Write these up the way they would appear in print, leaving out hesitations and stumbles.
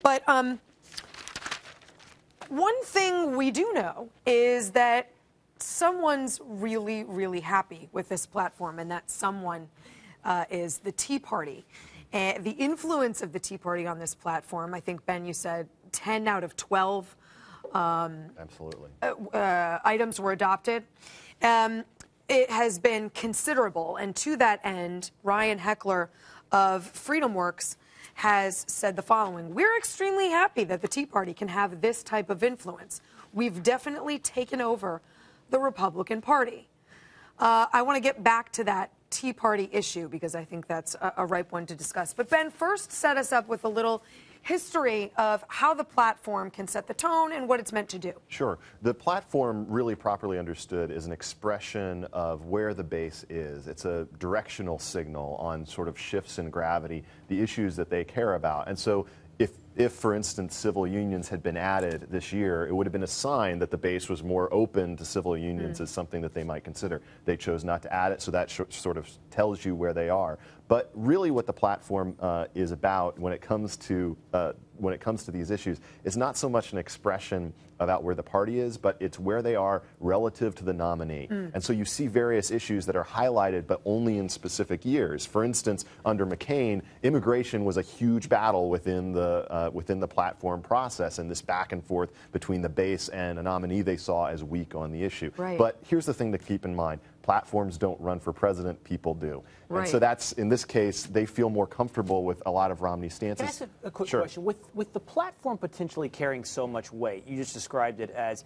But one thing we do know is that someone's really, really happy with this platform, and that someone is the Tea Party. And the influence of the Tea Party on this platform, I think, Ben, you said 10 out of 12 Absolutely. Items were adopted. It has been considerable, and to that end, Ryan Heckler of FreedomWorks has said the following: "We're extremely happy that the Tea Party can have this type of influence. We've definitely taken over the Republican Party." I want to get back to that Tea Party issue because I think that's a ripe one to discuss. But Ben, first set us up with a little history of how the platform can set the tone and what it's meant to do. Sure. The platform, really properly understood, is an expression of where the base is. It's a directional signal on sort of shifts in gravity, the issues that they care about. And so if, for instance, civil unions had been added this year, it would have been a sign that the base was more open to civil unions as something that they might consider. They chose not to add it, so that sort of tells you where they are. But really what the platform is about when it comes to these issues is not so much an expression about where the party is, but it's where they are relative to the nominee. And so you see various issues that are highlighted, but only in specific years. For instance, under McCain, immigration was a huge battle within the platform process, and this back and forth between the base and a nominee they saw as weak on the issue. Right. But here's the thing to keep in mind. Platforms don't run for president, people do. Right. And so that's, in this case, they feel more comfortable with a lot of Romney's stances. Can I ask a quick Sure. question? With the platform potentially carrying so much weight, you just described it as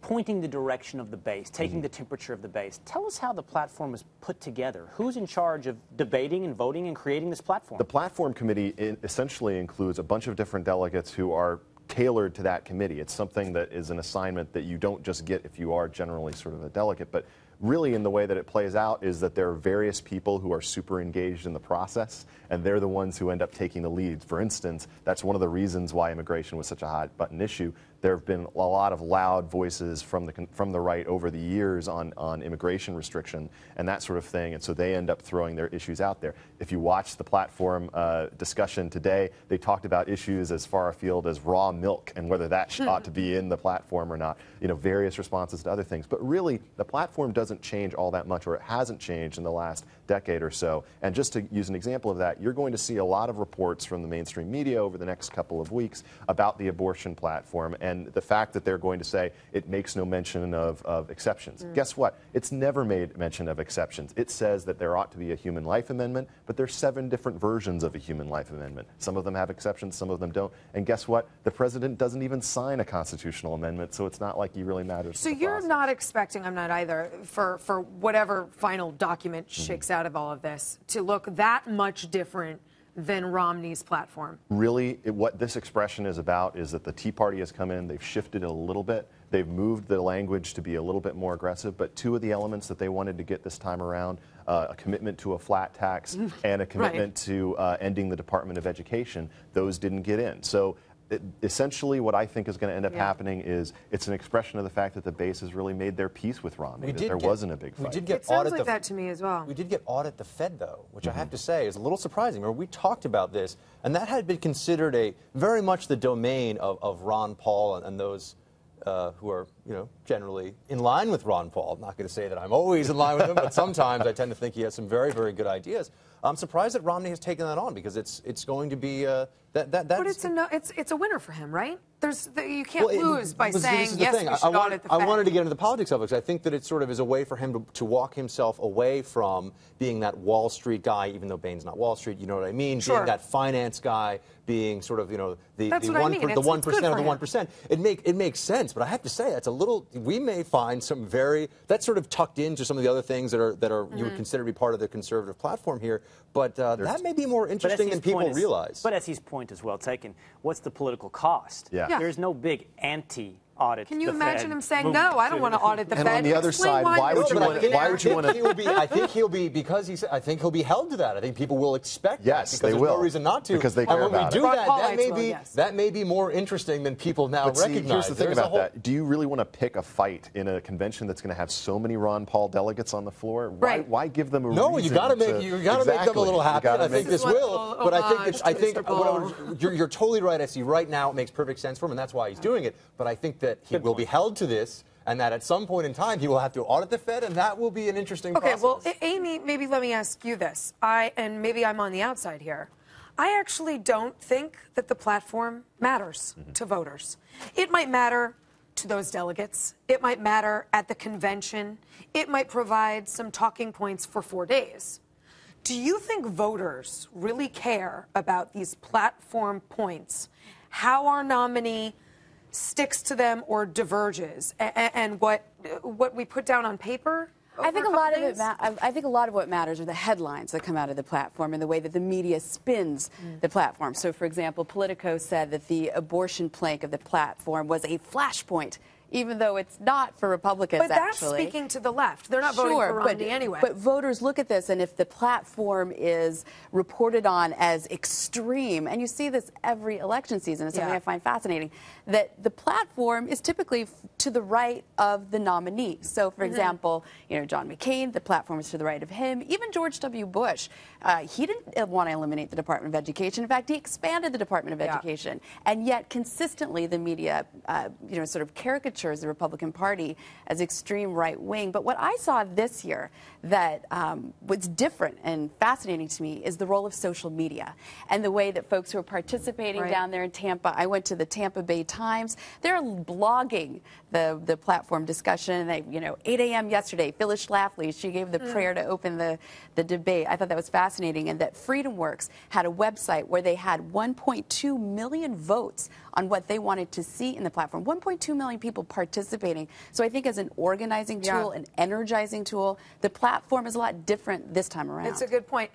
pointing the direction of the base, taking the temperature of the base. Tell us how the platform is put together. Who's in charge of debating and voting and creating this platform? The platform committee essentially includes a bunch of different delegates who are tailored to that committee. It's something that is an assignment that you don't just get if you are generally sort of a delegate, but really in the way that it plays out is that there are various people who are super engaged in the process, and they're the ones who end up taking the lead. For instance, that's one of the reasons why immigration was such a hot button issue. There have been a lot of loud voices from the right over the years on immigration restriction and that sort of thing, and so they end up throwing their issues out there. If you watch the platform discussion today, they talked about issues as far afield as raw milk and whether that ought to be in the platform or not. You know, various responses to other things. But really, the platform doesn't change all that much, or it hasn't changed in the last decade or so. And just to use an example of that, you're going to see a lot of reports from the mainstream media over the next couple of weeks about the abortion platform and the fact that they're going to say it makes no mention of exceptions. Guess what? It's never made mention of exceptions. It says that there ought to be a human life amendment, but there's 7 different versions of a human life amendment. Some of them have exceptions, some of them don't. And guess what? The president doesn't even sign a constitutional amendment, so it's not like he really matters. So you're not expecting, I'm not either, for whatever final document shakes out of all of this, to look that much different than Romney's platform? Really, what this expression is about is that the Tea Party has come in, they've shifted it a little bit, they've moved the language to be a little bit more aggressive, but 2 of the elements that they wanted to get this time around, a commitment to a flat tax and a commitment to ending the Department of Education, those didn't get in. So essentially what I think is going to end up happening is it's an expression of the fact that the base has really made their peace with Romney, that there wasn't a big fight. We did get It sounds like that to me as well. We did get audit the Fed, though, which I have to say is a little surprising. Remember, we talked about this, and that had been considered very much the domain of Ron Paul and those who are, generally in line with Ron Paul. I'm not going to say that I'm always in line with him, but sometimes I tend to think he has some very, very good ideas. I'm surprised that Romney has taken that on because it's going to be that's. But it's a winner for him, right? You can't lose by saying yes. Thing. We should audit the Fed. I wanted to get into the politics of it because I think that it sort of is a way for him to walk himself away from being that Wall Street guy, even though Bain's not Wall Street. You know what I mean? Sure. Being that finance guy, being sort of the 1% of the 1%. It makes sense, but I have to say that's a little. We may find some that's sort of tucked into some of the other things that are you would consider to be part of the conservative platform here. But that may be more interesting than people realize. But as his point is well taken, what's the political cost? Yeah. There's no big anti audit. Can you the imagine Fed. him saying, Move no, I don't to- want to audit the And Fed? on the other Explain side, why you would you don't. want to? Why would you want to? I think he'll be because he's. I think he'll be held to that. I think people will expect Yes, that because they there's will. no reason not to. Because they care and when about we it. do Ron that, Paulites will, yes. that may be more interesting than people now But see, recognize. here's the thing There's a about whole- that. Do you really want to pick a fight in a convention that's going to have so many Ron Paul delegates on the floor? Right. Why give them a No, reason you got to make to- make them a little Exactly. happy. You And gotta I think make- this This is will. what But I homage think to I think Mr. you're totally right. I see right now it makes perfect sense for him, and that's why he's doing it. But I think that he will be held to this, and that at some point in time he will have to audit the Fed, and that will be an interesting Okay, process. well, Amy, maybe let me ask you this. And maybe I'm on the outside here. I actually don't think that the platform matters to voters. It might matter to those delegates. It might matter at the convention. It might provide some talking points for 4 days. Do you think voters really care about these platform points, how our nominee sticks to them or diverges, and what we put down on paper? I think a over lot couple of it. I think a lot of what matters are the headlines that come out of the platform and the way that the media spins the platform. So, for example, Politico said that the abortion plank of the platform was a flashpoint, even though it's not for Republicans. But that's actually. speaking to the left. They're not voting for Romney anyway. But voters look at this, and if the platform is reported on as extreme, and you see this every election season, it's something I find fascinating, that the platform is typically to the right of the nominee. So, for example, John McCain, the platform is to the right of him. Even George W. Bush, he didn't want to eliminate the Department of Education. In fact, he expanded the Department of Education. And yet, consistently, the media, sort of caricatures the Republican Party as extreme right wing. But what I saw this year that was different and fascinating to me is the role of social media and the way that folks who are participating down there in Tampa. I went to the Tampa Bay Times. They're blogging the platform discussion. They, 8 a.m. yesterday, Phyllis Schlafly, she gave the prayer to open the debate. I thought that was fascinating. And that FreedomWorks had a website where they had 1.2 million votes on what they wanted to see in the platform. 1.2 million people participating. So I think as an organizing tool, an energizing tool, the platform is a lot different this time around. It's a good point.